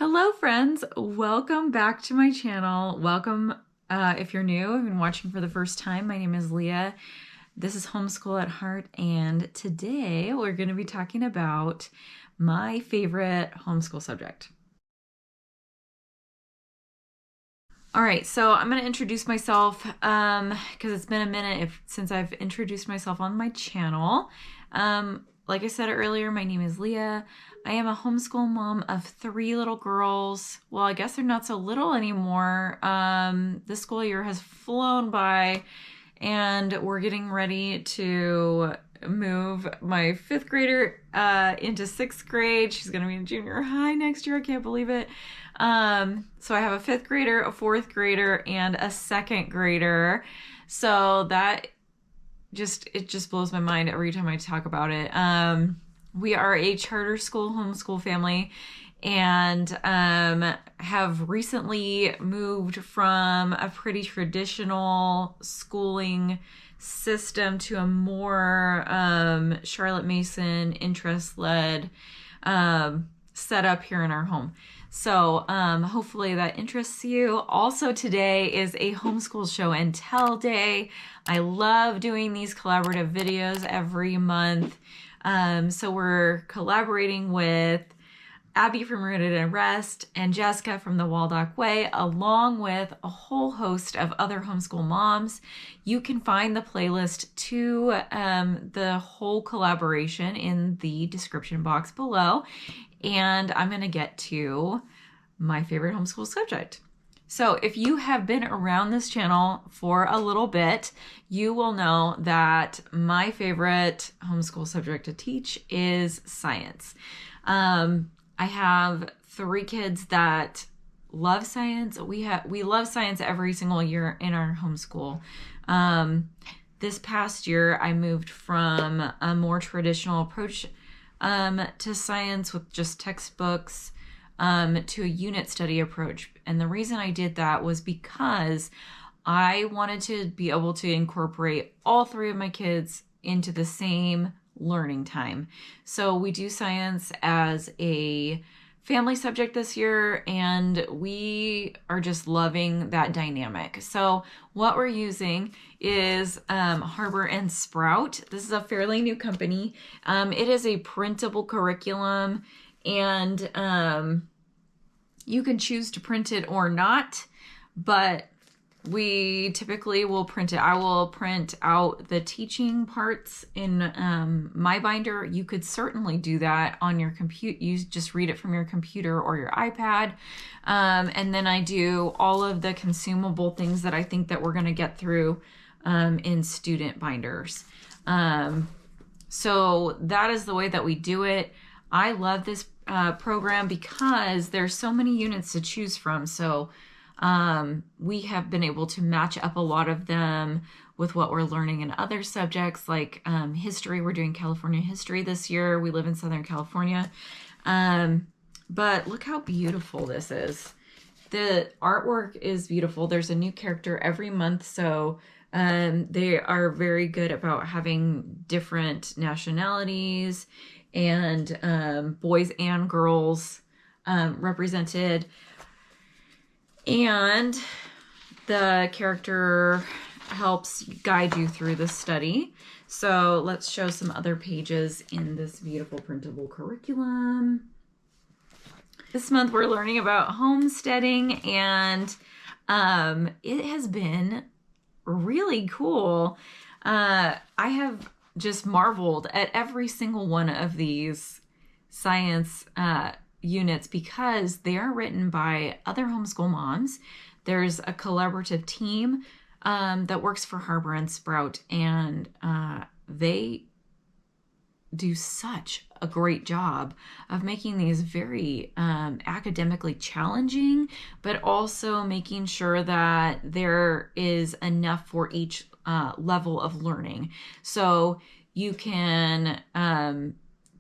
Hello friends, welcome back to my channel. Welcome if you're new and watching for the first time. My name is Leah. This is Homeschool at Heart, and today we're going to be talking about my favorite homeschool subject. All right, so I'm going to introduce myself because it's been a minute since I've introduced myself on my channel. Like I said earlier, my name is Leah. I am a homeschool mom of 3 little girls. Well, I guess they're not so little anymore. This school year has flown by, and we're getting ready to move my 5th grader into 6th grade. She's going to be in junior high next year. I can't believe it. So I have a 5th grader, a 4th grader, and a 2nd grader. So that it just blows my mind every time I talk about it. We are a charter school homeschool family, and have recently moved from a pretty traditional schooling system to a more Charlotte Mason interest-led setup here in our home. So hopefully that interests you. Also, today is a homeschool show and tell day. I love doing these collaborative videos every month. So we're collaborating with Abby from Rooted and Rest and Jessica from the Waldock Way, along with a whole host of other homeschool moms. You can find the playlist to the whole collaboration in the description box below. And I'm going to get to my favorite homeschool subject. So if you have been around this channel for a little bit, you will know that my favorite homeschool subject to teach is science. I have 3 kids that love science. We love science every single year in our homeschool. This past year, I moved from a more traditional approach to science with just textbooks to a unit study approach. And the reason I did that was because I wanted to be able to incorporate all 3 of my kids into the same learning time. So we do science as a family subject this year, and we are just loving that dynamic. So what we're using is Harbor and Sprout. This is a fairly new company. It is a printable curriculum, and you can choose to print it or not, but we typically will print it. I will print out the teaching parts in my binder. You could certainly do that on your computer. You just read it from your computer or your iPad. And then I do all of the consumable things that I think that we're going to get through in student binders. So that is the way that we do it. I love this program because there's so many units to choose from. So we have been able to match up a lot of them with what we're learning in other subjects, like history. We're doing California history this year. We live in Southern California. But look how beautiful this is. The artwork is beautiful. There's a new character every month, so they are very good about having different nationalities and boys and girls represented. And the character helps guide you through the study. So let's show some other pages in this beautiful printable curriculum. This month we're learning about homesteading, and it has been really cool. I have just marveled at every single one of these science units because they are written by other homeschool moms. There's a collaborative team that works for Harbor and Sprout, and they do such a great job of making these very academically challenging, but also making sure that there is enough for each level of learning. So you can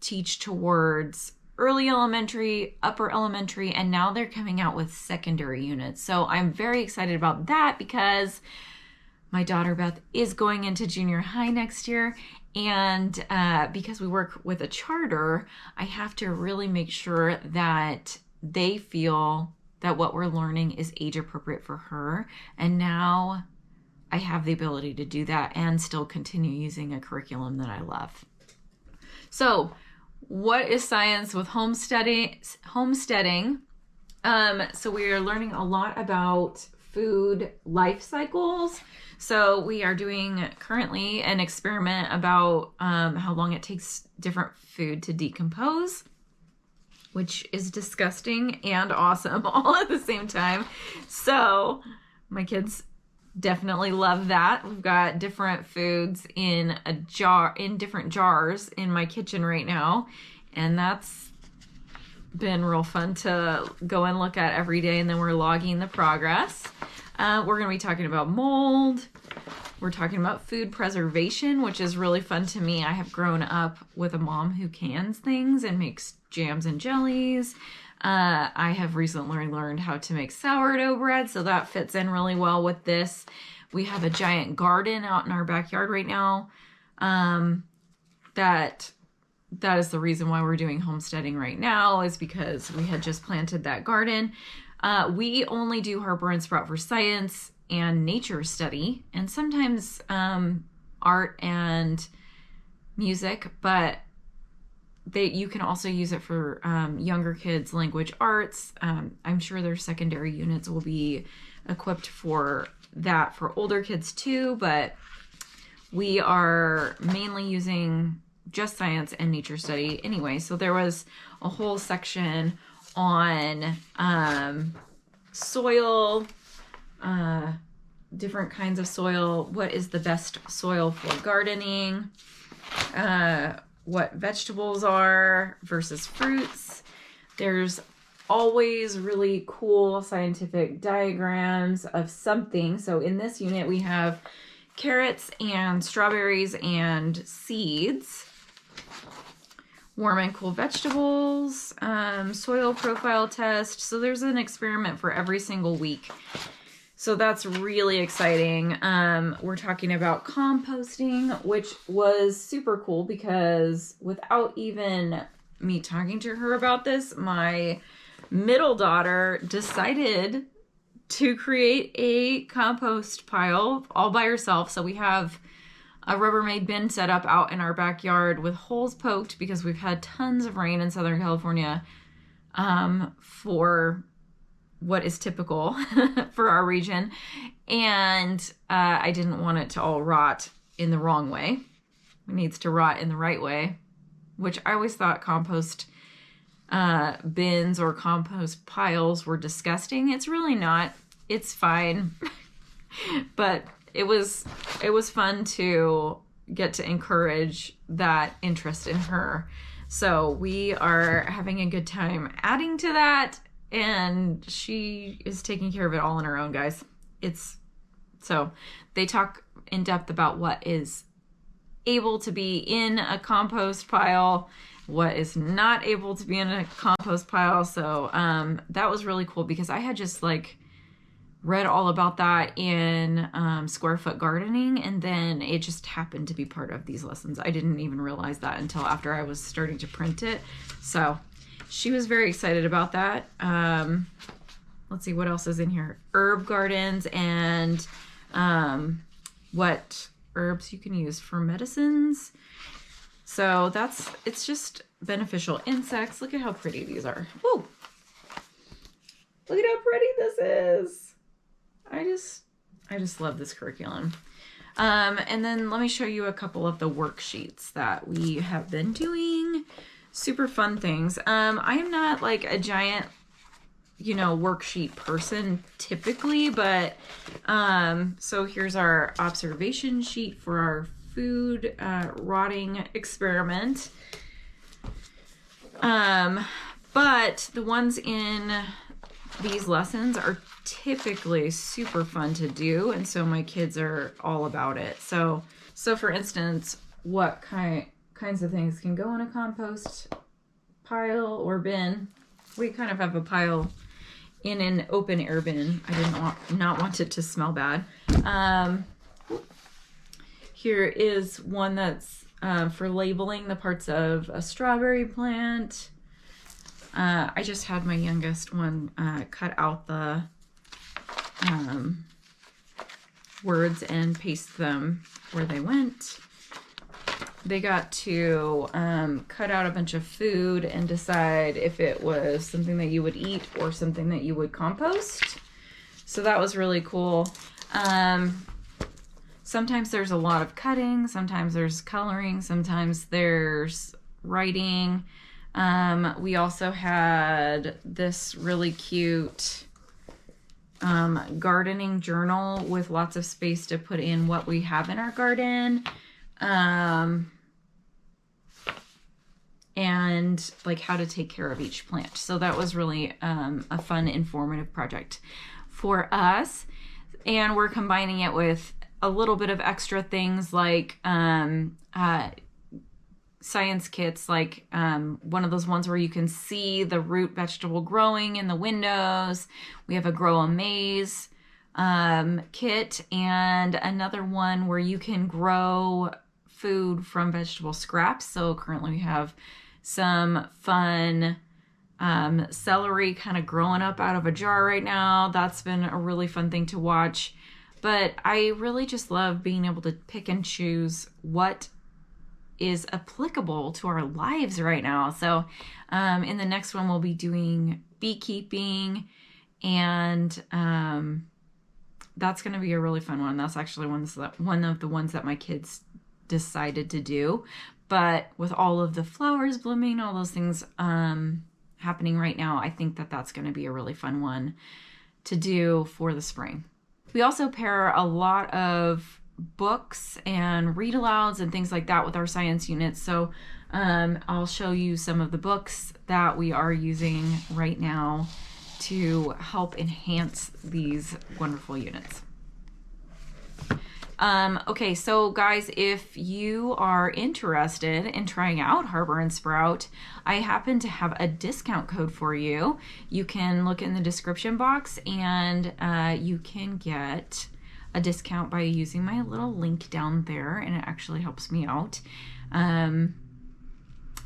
teach towards early elementary, upper elementary, and now they're coming out with secondary units. So I'm very excited about that because my daughter Beth is going into junior high next year, and because we work with a charter, I have to really make sure that they feel that what we're learning is age appropriate for her. And now I have the ability to do that and still continue using a curriculum that I love. So what is science with homesteading? So we are learning a lot about food life cycles. So we are doing currently an experiment about how long it takes different food to decompose, which is disgusting and awesome all at the same time. So my kids definitely love that. We've got different foods in different jars in my kitchen right now. And that's been real fun to go and look at every day. And then we're logging the progress. We're going to be talking about mold. We're talking about food preservation, which is really fun to me. I have grown up with a mom who cans things and makes jams and jellies. I have recently learned how to make sourdough bread, so that fits in really well with this. We have a giant garden out in our backyard right now. That is the reason why we're doing homesteading right now, is because we had just planted that garden. We only do Harper and Sprout for science and nature study, and sometimes art and music, but you can also use it for younger kids' language arts. I'm sure their secondary units will be equipped for that for older kids too, but we are mainly using just science and nature study anyway. So there was a whole section on soil, different kinds of soil, what is the best soil for gardening, what vegetables are versus fruits. There's always really cool scientific diagrams of something. So in this unit, we have carrots and strawberries and seeds, warm and cool vegetables, soil profile test. So there's an experiment for every single week. So that's really exciting. We're talking about composting, which was super cool because without even me talking to her about this, my middle daughter decided to create a compost pile all by herself. So we have a Rubbermaid bin set up out in our backyard with holes poked because we've had tons of rain in Southern California for what is typical for our region. And I didn't want it to all rot in the wrong way. It needs to rot in the right way, which I always thought compost bins or compost piles were disgusting. It's really not. It's fine. But it was fun to get to encourage that interest in her. So we are having a good time adding to that, and she is taking care of it all on her own, guys. So they talk in depth about what is able to be in a compost pile, what is not able to be in a compost pile. So that was really cool because I had just read all about that in square foot gardening, and then it just happened to be part of these lessons. I didn't even realize that until after I was starting to print it. So she was very excited about that. Let's see what else is in here. Herb gardens and what herbs you can use for medicines. So it's just beneficial insects. Look at how pretty these are. Woo! Look at how pretty this is. I just love this curriculum. And then let me show you a couple of the worksheets that we have been doing. Super fun things. I am not a giant, worksheet person typically, but so here's our observation sheet for our food rotting experiment. But the ones in these lessons are typically super fun to do, and so my kids are all about it. So for instance, what kinds of things can go in a compost pile or bin? We kind of have a pile in an open air bin. I did not want it to smell bad. Here is one that's for labeling the parts of a strawberry plant. I just had my youngest one cut out the words and paste them where they went. They got to cut out a bunch of food and decide if it was something that you would eat or something that you would compost. So that was really cool. Sometimes there's a lot of cutting, sometimes there's coloring, sometimes there's writing. We also had this really cute gardening journal with lots of space to put in what we have in our garden. And like how to take care of each plant. So that was really a fun, informative project for us. And we're combining it with a little bit of extra things like science kits, like one of those ones where you can see the root vegetable growing in the windows. We have a Grow a Maze kit, and another one where you can grow food from vegetable scraps. So currently we have some fun celery kind of growing up out of a jar right now. That's been a really fun thing to watch. But I really just love being able to pick and choose what is applicable to our lives right now. So in the next one, we'll be doing beekeeping, and that's going to be a really fun one. That's actually one of the ones that my kids decided to do. But with all of the flowers blooming, all those things happening right now, I think that that's going to be a really fun one to do for the spring. We also pair a lot of books and read alouds and things like that with our science units. So I'll show you some of the books that we are using right now to help enhance these wonderful units. Okay, so guys, if you are interested in trying out Harbor and Sprout, I happen to have a discount code for you. You can look in the description box, and you can get a discount by using my little link down there, and it actually helps me out.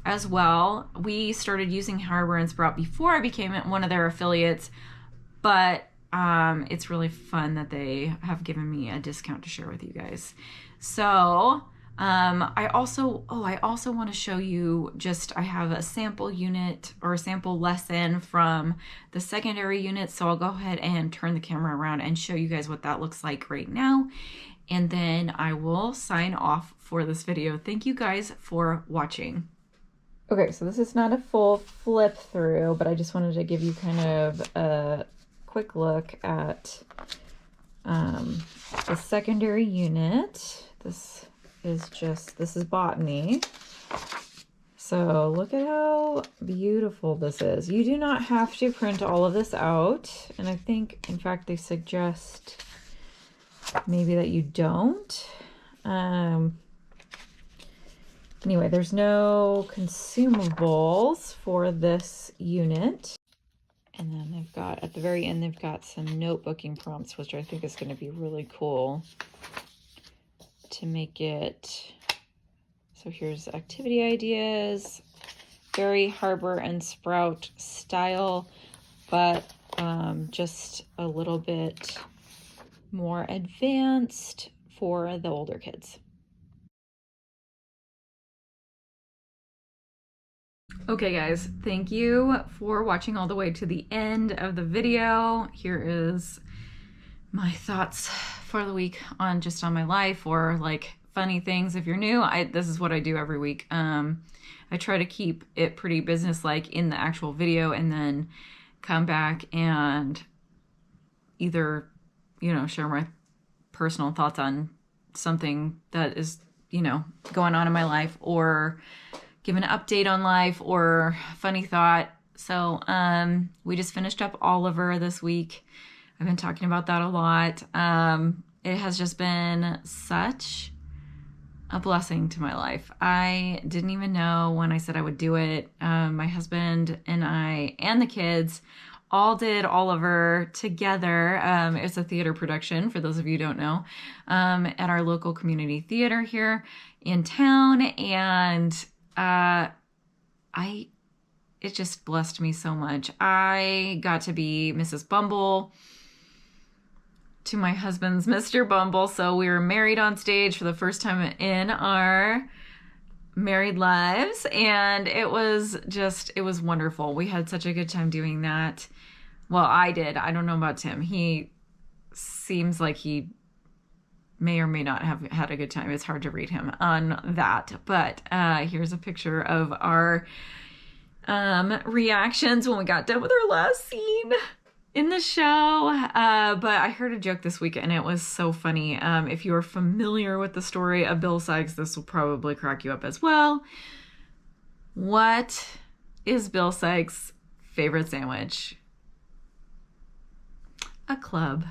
As well, we started using Harbor and Sprout before I became one of their affiliates, but it's really fun that they have given me a discount to share with you guys. So I also want to show you I have a sample unit or a sample lesson from the secondary unit. So I'll go ahead and turn the camera around and show you guys what that looks like right now. And then I will sign off for this video. Thank you guys for watching. Okay, so this is not a full flip through, but I just wanted to give you kind of a quick look at the secondary unit. This is Botany. So look at how beautiful this is. You do not have to print all of this out, and I think in fact they suggest maybe that you don't. Anyway, there's no consumables for this unit. And then they've got, at the very end, they've got some notebooking prompts, which I think is going to be really cool to make it. So here's activity ideas, very Harbor and Sprout style, but just a little bit more advanced for the older kids. Okay guys, thank you for watching all the way to the end of the video. Here is my thoughts for the week on my life, or like funny things. If you're new, this is what I do every week. I try to keep it pretty business-like in the actual video, and then come back and either, share my personal thoughts on something that is, going on in my life, or give an update on life, or funny thought. So we just finished up Oliver this week. I've been talking about that a lot. It has just been such a blessing to my life. I didn't even know when I said I would do it. My husband and I and the kids all did Oliver together. It's a theater production, for those of you who don't know, at our local community theater here in town. And it just blessed me so much. I got to be Mrs. Bumble to my husband's Mr. Bumble. So we were married on stage for the first time in our married lives, and it was wonderful. We had such a good time doing that. Well, I did. I don't know about Tim. He seems like he may or may not have had a good time. It's hard to read him on that. But here's a picture of our reactions when we got done with our last scene in the show. But I heard a joke this week and it was so funny. If you're familiar with the story of Bill Sikes, this will probably crack you up as well. What is Bill Sikes' favorite sandwich? A club.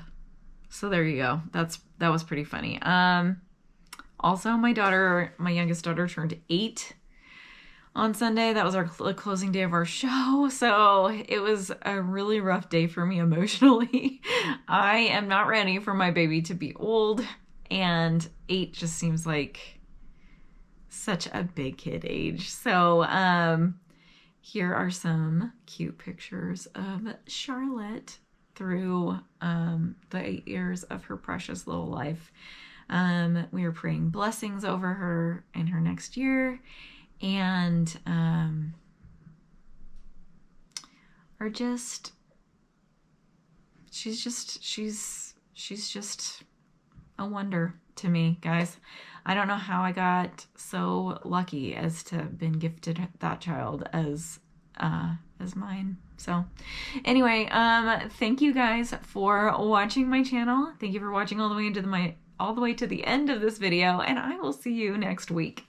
So there you go. That was pretty funny. Also, my youngest daughter turned 8 on Sunday. That was our closing day of our show. So it was a really rough day for me emotionally. I am not ready for my baby to be old, and 8 just seems like such a big kid age. So here are some cute pictures of Charlotte through the 8 years of her precious little life. We were praying blessings over her in her next year, and she's just a wonder to me, guys. I don't know how I got so lucky as to have been gifted that child as mine. So anyway, thank you guys for watching my channel. Thank you for watching all the way to the end of this video, and I will see you next week.